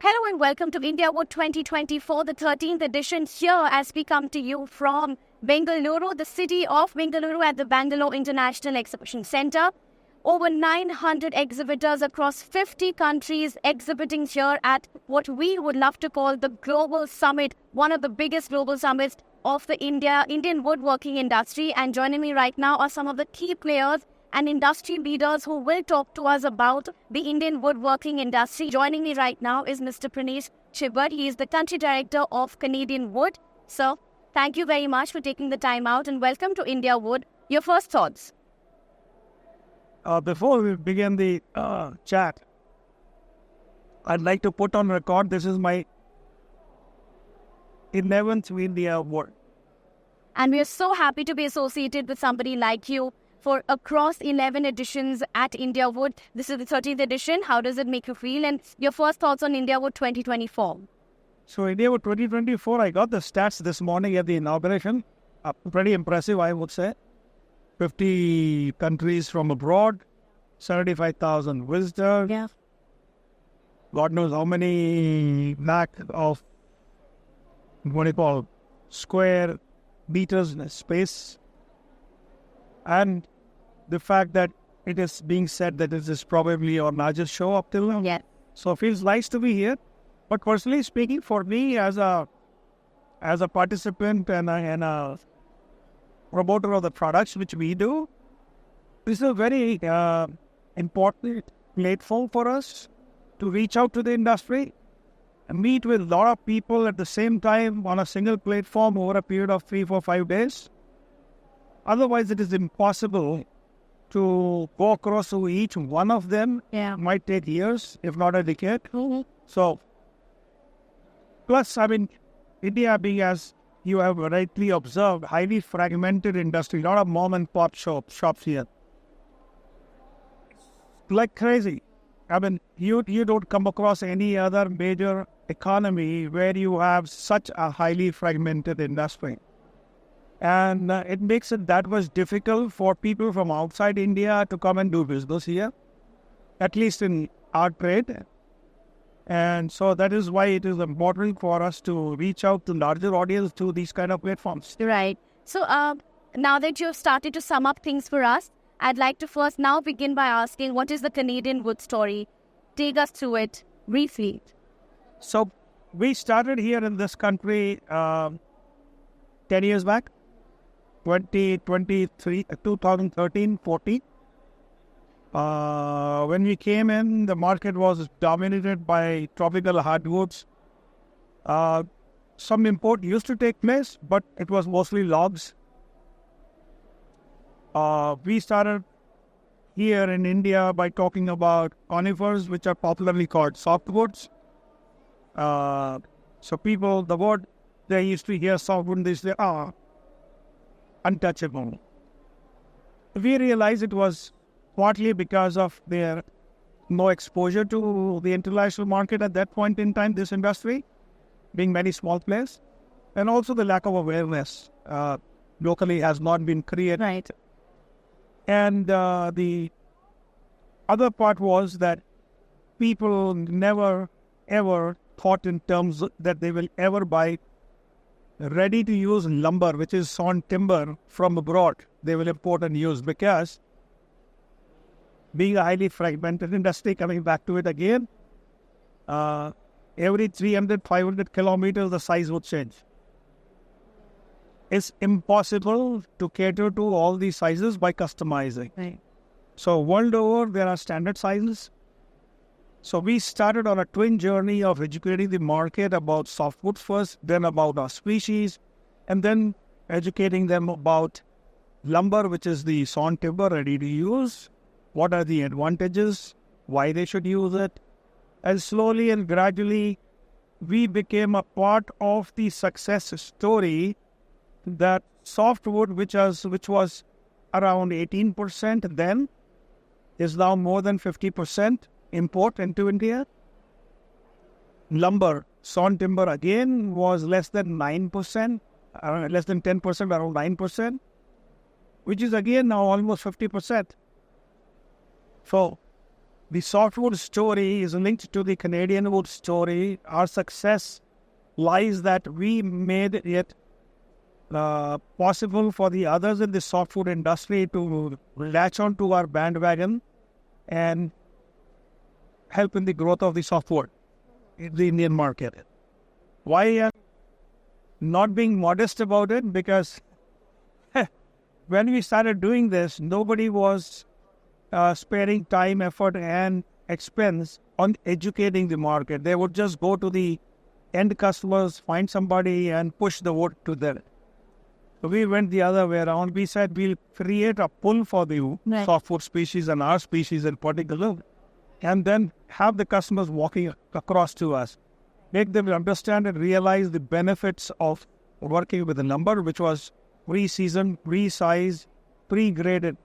Hello and welcome to INDIAWOOD 2024, the 13th edition here as we come to you from Bengaluru, the city of Bengaluru at the Bangalore International Exhibition Centre. Over 900 exhibitors across 50 countries exhibiting here at what we would love to call the Global Summit, one of the biggest global summits of the Indian woodworking industry. And joining me right now are some of the key players and industry leaders who will talk to us about the Indian woodworking industry. Joining me right now is Mr. Pranesh Chhibber. He is the country director of Canadian Wood. Sir, thank you very much for taking the time out and welcome to INDIAWOOD. Your first thoughts? Before we begin the chat, I'd like to put on record this is my 11th INDIAWOOD. And we are so happy to be associated with somebody like you for across 11 editions at INDIAWOOD. This is the 13th edition. How does it make you feel? And your first thoughts on INDIAWOOD 2024? So INDIAWOOD 2024, I got the stats this morning at the inauguration. Pretty impressive, I would say. 50 countries from abroad, 75,000 visitors. Yeah. God knows how many lakh of square meters in space. And the fact that it is being said that this is probably our largest show up till now. Yeah. So it feels nice to be here. But personally speaking, for me as a participant and a promoter of the products which we do, this is a very important platform for us to reach out to the industry and meet with a lot of people at the same time on a single platform over a period of 3, 4, 5 days. Otherwise, it is impossible to go across to each one of them. Yeah. It might take years, if not a decade. Mm-hmm. So, plus, India being, as you have rightly observed, highly fragmented industry, a lot of mom and pop shops here. Like crazy. You don't come across any other major economy where you have such a highly fragmented industry. And it makes it that much difficult for people from outside India to come and do business here, at least in our trade. And so that is why it is important for us to reach out to larger audience to these kind of platforms. Right. So now that you have started to sum up things for us, I'd like to first now begin by asking, what is the Canadian Wood story? Take us through it briefly. So we started here in this country 10 years back. 2013-14. When we came in, the market was dominated by tropical hardwoods. Some import used to take place, but it was mostly logs. We started here in India by talking about conifers, which are popularly called softwoods. So people, the word, they used to hear softwood, they say, untouchable. We realized it was partly because of their no exposure to the international market at that point in time, this industry, being very small players, and also the lack of awareness locally has not been created. Right. And the other part was that people never, ever thought in terms that they will ever buy ready-to-use lumber, which is sawn timber from abroad. They will import and use because being a highly fragmented industry, coming back to it again, every 300, 500 kilometers, the size would change. It's impossible to cater to all these sizes by customizing. Right. So world over, there are standard sizes. So we started on a twin journey of educating the market about softwoods first, then about our species, and then educating them about lumber, which is the sawn timber ready to use, what are the advantages, why they should use it. And slowly and gradually, we became a part of the success story that softwood, which was around 18% then, is now more than 50% import into India. Lumber, sawn timber again was less than 9%, less than 10%, around 9%, which is again now almost 50%. So the softwood story is linked to the Canadian wood story. Our success lies that we made it possible for the others in the softwood industry to latch on to our bandwagon and help in the growth of the softwood in the Indian market. Why am not being modest about it? Because when we started doing this, nobody was sparing time, effort, and expense on educating the market. They would just go to the end customers, find somebody, and push the wood to them. So we went the other way around. We said we'll create a pull for the softwood species and our species in particular, and then have the customers walking across to us. Make them understand and realize the benefits of working with the lumber, which was pre-seasoned, pre-sized, pre-graded.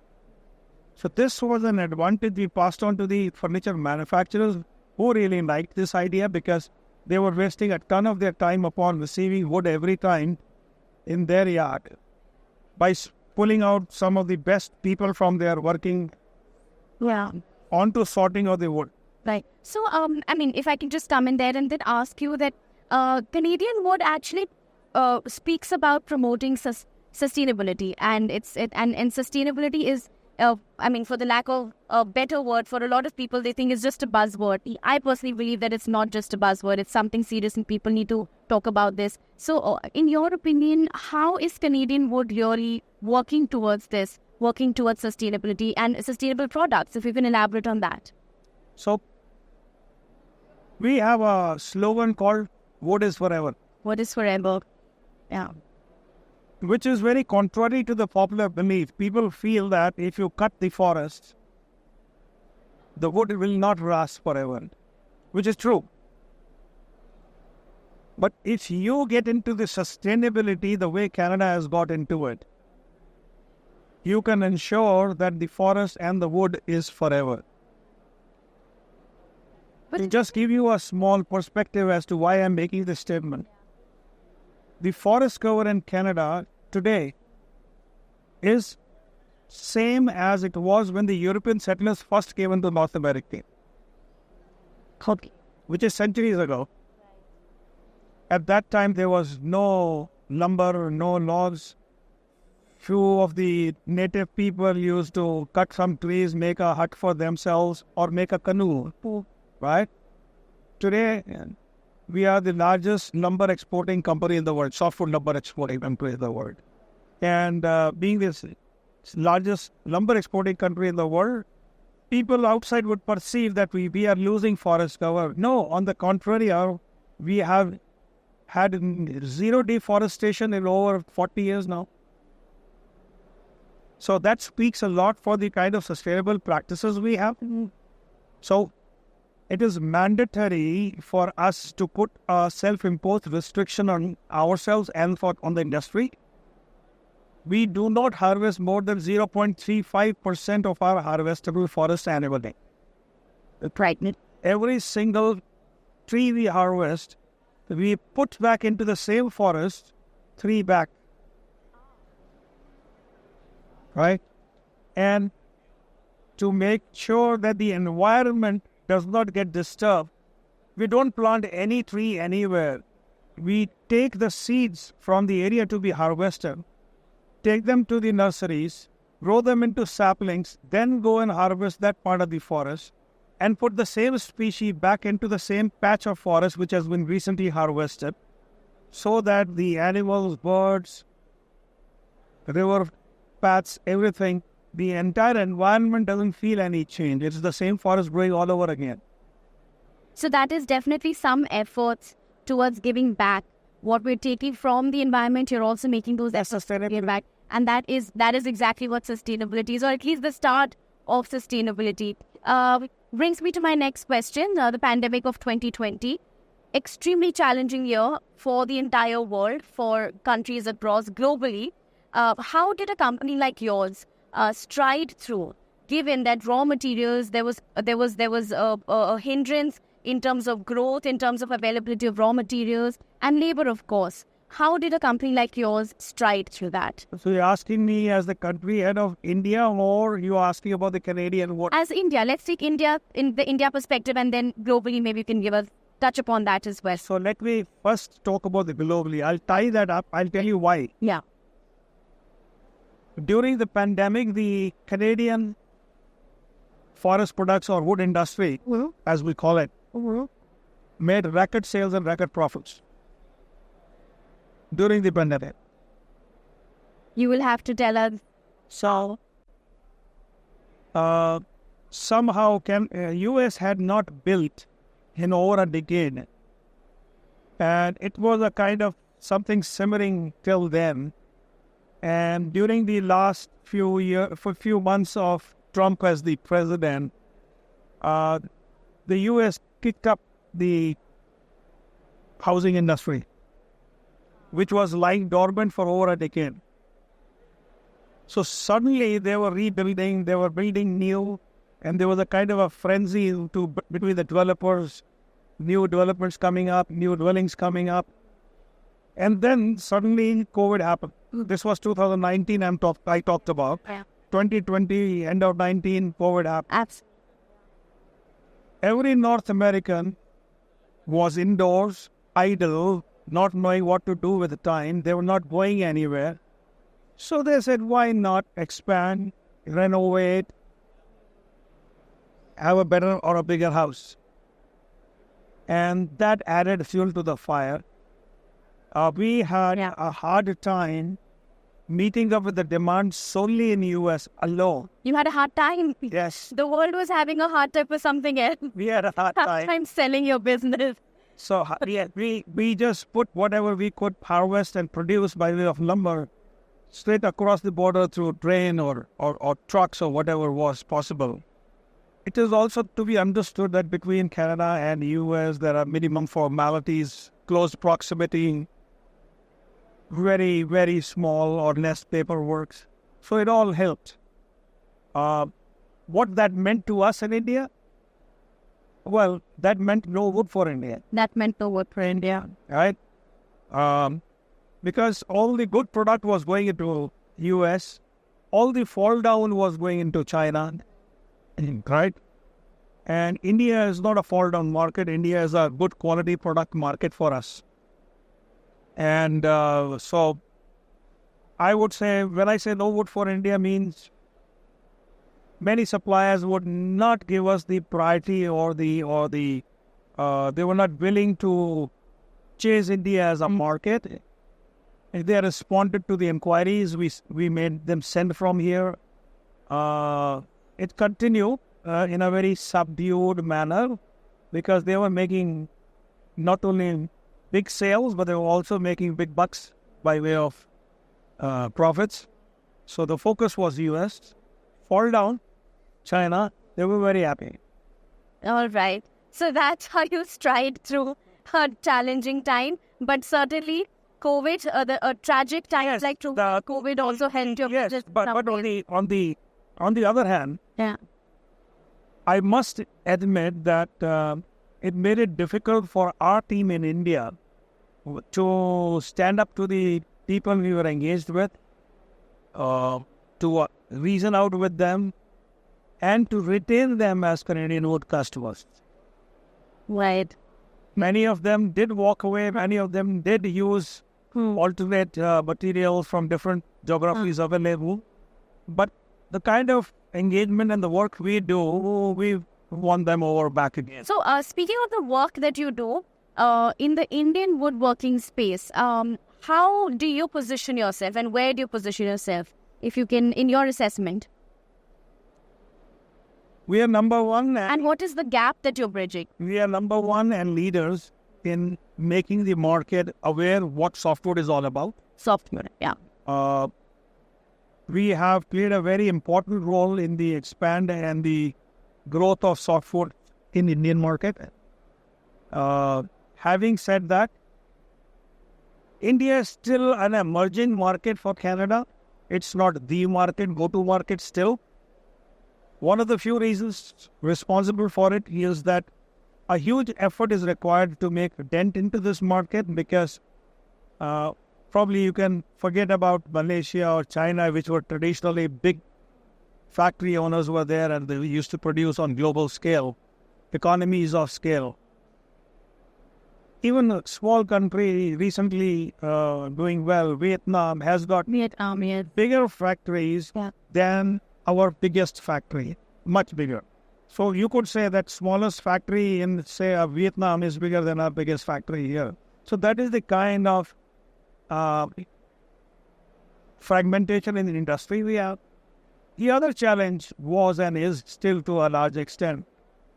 So this was an advantage we passed on to the furniture manufacturers, who really liked this idea because they were wasting a ton of their time upon receiving wood every time in their yard by pulling out some of the best people from their working onto sorting of the wood. Right. So, I mean, if I can just come in there and then ask you that Canadian Wood actually speaks about promoting sustainability, and and sustainability is, I mean, for the lack of a better word, for a lot of people, they think it's just a buzzword. I personally believe that it's not just a buzzword. It's something serious and people need to talk about this. So, in your opinion, how is Canadian Wood really working towards this, working towards sustainability and sustainable products? If you can elaborate on that. So, we have a slogan called "Wood is Forever." Wood is forever. Yeah. Which is very contrary to the popular belief. People feel that if you cut the forest, the wood will not last forever, which is true. But if you get into the sustainability the way Canada has got into it, you can ensure that the forest and the wood is forever. To just give you a small perspective as to why I'm making this statement. The forest cover in Canada today is same as it was when the European settlers first came into North America, which is centuries ago. At that time, there was no lumber, no logs. Few of the native people used to cut some trees, make a hut for themselves, or make a canoe. Right? Today, we are the largest lumber exporting company in the world, softwood lumber exporting country in the world. And being this largest lumber exporting country in the world, people outside would perceive that we are losing forest cover. No, on the contrary, we have had zero deforestation in over 40 years now. So that speaks a lot for the kind of sustainable practices we have. So it is mandatory for us to put a self-imposed restriction on ourselves and on the industry. We do not harvest more than 0.35% of our harvestable forest annually. Right. Every single tree we harvest, we put back into the same forest, 3 back. Right? And to make sure that the environment does not get disturbed, we don't plant any tree anywhere. We take the seeds from the area to be harvested, take them to the nurseries, grow them into saplings, then go and harvest that part of the forest and put the same species back into the same patch of forest which has been recently harvested, so that the animals, birds, river paths, everything, the entire environment doesn't feel any change. It's the same forest growing all over again. So that is definitely some efforts towards giving back. What we're taking from the environment, you're also making those efforts to give back. And that is exactly what sustainability is, or at least the start of sustainability. Brings me to my next question, the pandemic of 2020. Extremely challenging year for the entire world, for countries across globally. How did a company like yours stride through, given that raw materials, there was a hindrance in terms of growth, in terms of availability of raw materials and labor, of course. How did a company like yours stride through that? So you're asking me as the country head of India, or you're asking about the Canadian what? As India, let's take India in the India perspective, and then globally, maybe you can give us touch upon that as well. So let me first talk about the globally. I'll tie that up. I'll tell you why. Yeah. During the pandemic, the Canadian forest products or wood industry, as we call it, made record sales and record profits during the pandemic. You will have to tell us. So, somehow US had not built in over a decade. And it was a kind of something simmering till then. And during the last few months of Trump as the president, the US kicked up the housing industry, which was lying dormant for over a decade. So suddenly they were rebuilding, they were building new, and there was a kind of a frenzy between the developers, new developments coming up, new dwellings coming up. And then suddenly COVID happened. This was 2019 I talked about. Yeah. 2020, end of 19, COVID happened. Absolutely. Every North American was indoors, idle, not knowing what to do with the time. They were not going anywhere. So they said, why not expand, renovate, have a better or a bigger house? And that added fuel to the fire. We had a hard time meeting up with the demand solely in the US alone. You had a hard time. Yes. The world was having a hard time for something else. We had a hard time. Selling your business. So we just put whatever we could harvest and produce by way of lumber straight across the border through train or trucks or whatever was possible. It is also to be understood that between Canada and the US, there are minimum formalities, close proximity, very, very small or less paperwork. So it all helped. What that meant to us in India? Well, that meant no wood for India. That meant no wood for India. Right? Because all the good product was going into US, all the fall down was going into China, right? And India is not a fall down market. India is a good quality product market for us. And so I would say, when I say no wood for India means many suppliers would not give us the priority or they were not willing to chase India as a market. If they responded to the inquiries, we made them send from here. It continued in a very subdued manner because they were making not only big sales, but they were also making big bucks by way of profits. So the focus was US. Fall down, China, they were very happy. All right. So that's how you stride through a challenging time. But certainly, COVID, a tragic times like COVID also helped your business. But on the other hand, I must admit that it made it difficult for our team in India to stand up to the people we were engaged with, to reason out with them, and to retain them as Canadian wood customers. Right. Many of them did walk away. Many of them did use alternate materials from different geographies available. But the kind of engagement and the work we do, we've won them over back again. So speaking of the work that you do in the Indian woodworking space, how do you position yourself and where do you position yourself, if you can, in your assessment? We are number one. And what is the gap that you're bridging? We are number one and leaders in making the market aware what softwood is all about. Softwood, yeah. We have played a very important role in the expand and the growth of softwood in Indian market. Having said that, India is still an emerging market for Canada. It's not the market, go-to market still. One of the few reasons responsible for it is that a huge effort is required to make a dent into this market because probably you can forget about Malaysia or China, which were traditionally big factory owners were there and they used to produce on global scale, economies of scale. Even a small country recently doing well, Vietnam, has got bigger factories than our biggest factory, much bigger. So you could say that smallest factory in, say, Vietnam is bigger than our biggest factory here. So that is the kind of fragmentation in the industry we have. The other challenge was and is still to a large extent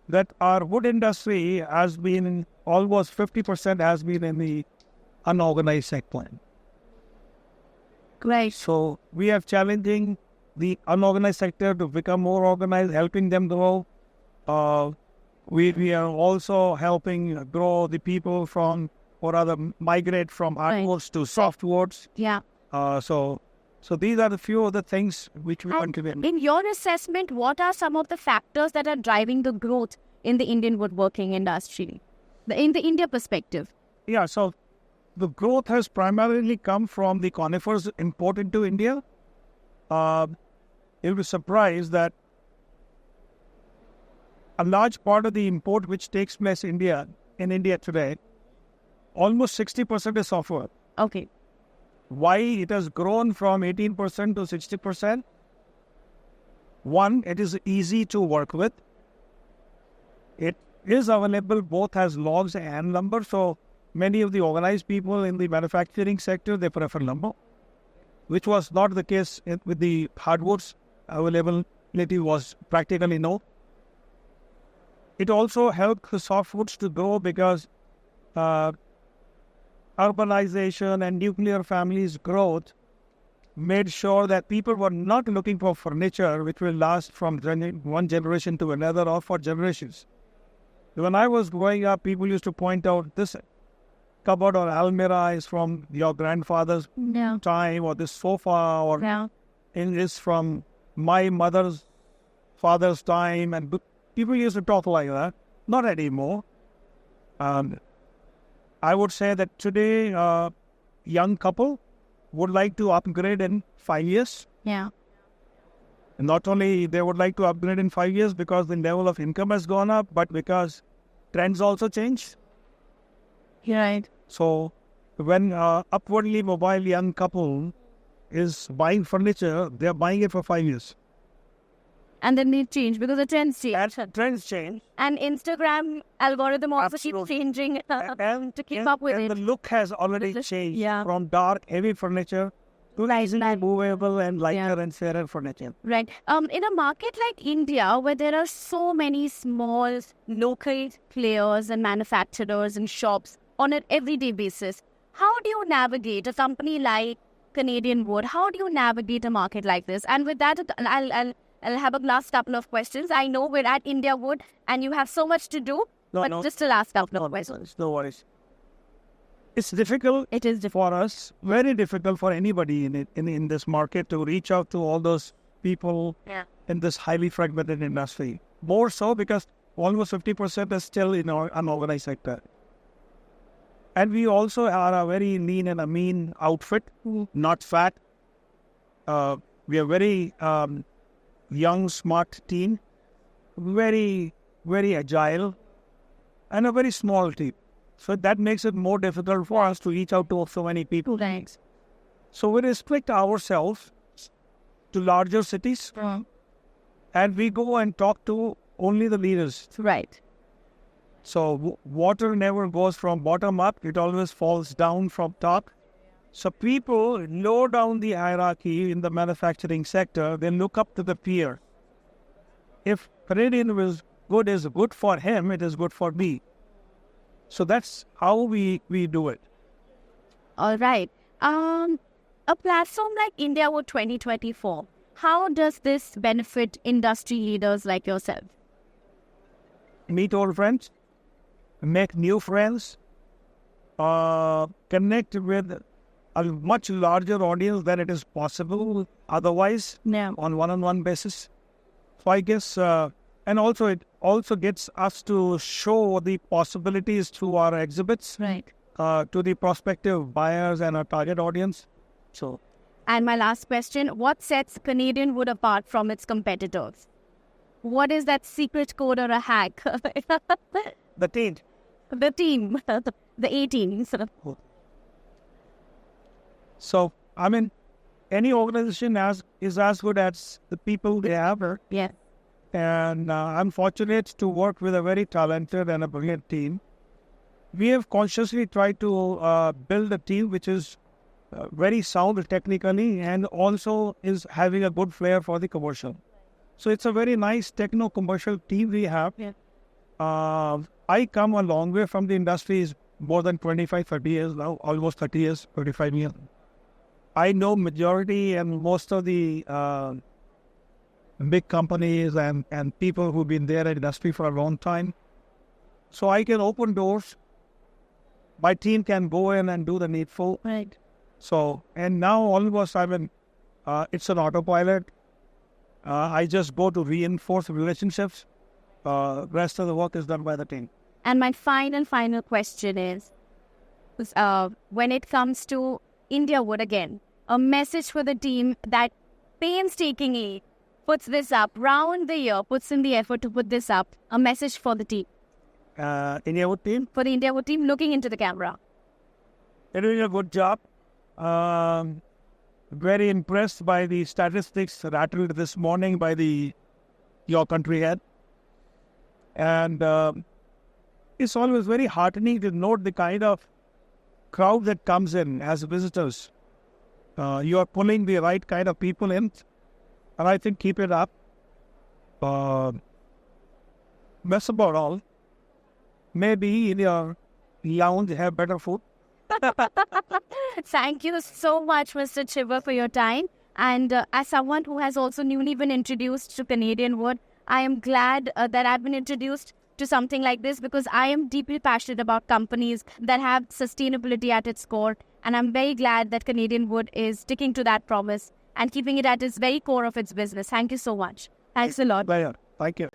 that our wood industry has been almost 50% has been in the unorganized sector. Great. So we are challenging the unorganized sector to become more organized, helping them grow. We are also helping grow the people from, or rather migrate from hardwoods to softwoods. Yeah. So these are the few of the things which we want to do. In your assessment, what are some of the factors that are driving the growth in the Indian woodworking industry, in the India perspective? Yeah, so the growth has primarily come from the conifers imported to India. You'll be surprised that a large part of the import which takes place in India today, almost 60% is softwood. Okay. Why it has grown from 18% to 60%? One, it is easy to work with. It is available both as logs and lumber. So many of the organized people in the manufacturing sector, they prefer lumber, which was not the case with the hardwoods. Availability was practically no. It also helped the softwoods to grow because urbanization and nuclear families' growth made sure that people were not looking for furniture which will last from one generation to another or for generations. When I was growing up, people used to point out this cupboard or almirah is from your grandfather's time, or this sofa or is from my mother's father's time, and people used to talk like that. Not anymore. I would say that today, young couple would like to upgrade in 5 years. Yeah. And not only they would like to upgrade in 5 years because the level of income has gone up, but because trends also change. Right. So when upwardly mobile young couple is buying furniture, they are buying it for 5 years. And then they change because the trends change. Trends change. And Instagram algorithm also keeps changing to keep up with it. And the look has already changed from dark, heavy furniture to easily movable and lighter and fairer furniture. Right. In a market like India, where there are so many small local players and manufacturers and shops on an everyday basis, how do you navigate a company like Canadian Wood? How do you navigate a market like this? And with that, I'll have a last couple of questions. I know we're at India Wood and you have so much to do, just a last couple of questions. No worries. It's difficult. It is difficult for us, very difficult for anybody in this market to reach out to all those people in this highly fragmented industry. More so because almost 50% is still in our unorganized sector. And we also are a very lean and a mean outfit, not fat. We are very young, smart team, very, very agile, and a very small team. So that makes it more difficult for us to reach out to so many people. Right. So we restrict ourselves to larger cities, and we go and talk to only the leaders. Right. So water never goes from bottom up; it always falls down from top. So people low down the hierarchy in the manufacturing sector, they look up to the peer. If Canadian is good for him, it is good for me. So that's how we do it. All right. A platform like INDIAWOOD 2024, how does this benefit industry leaders like yourself? Meet old friends, make new friends, connect with a much larger audience than it is possible otherwise on one-on-one basis. So I guess, and also it also gets us to show the possibilities through our exhibits to the prospective buyers and our target audience. So. And my last question, what sets Canadian Wood apart from its competitors? What is that secret code or a hack? The team. The team. The 18. So, I mean, any organization is as good as the people they have. Yeah. And I'm fortunate to work with a very talented and a brilliant team. We have consciously tried to build a team which is very sound technically and also is having a good flair for the commercial. So it's a very nice techno-commercial team we have. Yeah. I come a long way from the industry, more than 25, 30 years now, almost 30 years, 35 years. I know majority and most of the big companies and people who've been there in the industry for a long time. So I can open doors. My team can go in and do the needful. Right. So, and now almost, it's an autopilot. I just go to reinforce relationships. Rest of the work is done by the team. And my final question is, when it comes to INDIAWOOD again, a message for the team that painstakingly puts this up, round the year, puts in the effort to put this up, a message for the team. INDIAWOOD team? For the INDIAWOOD team, looking into the camera. They're doing a good job. Very impressed by the statistics rattled this morning by your country head. And it's always very heartening to note the kind of crowd that comes in as visitors. You are pulling the right kind of people in, and I think keep it up. That's about all. Maybe in your lounge have better food. Thank you so much, Mr. Chhibber, for your time. And as someone who has also newly been introduced to Canadian Wood, I am glad that I've been introduced to something like this because I am deeply passionate about companies that have sustainability at its core. And I'm very glad that Canadian Wood is sticking to that promise and keeping it at its very core of its business. Thank you so much. Thanks a lot. Thank you.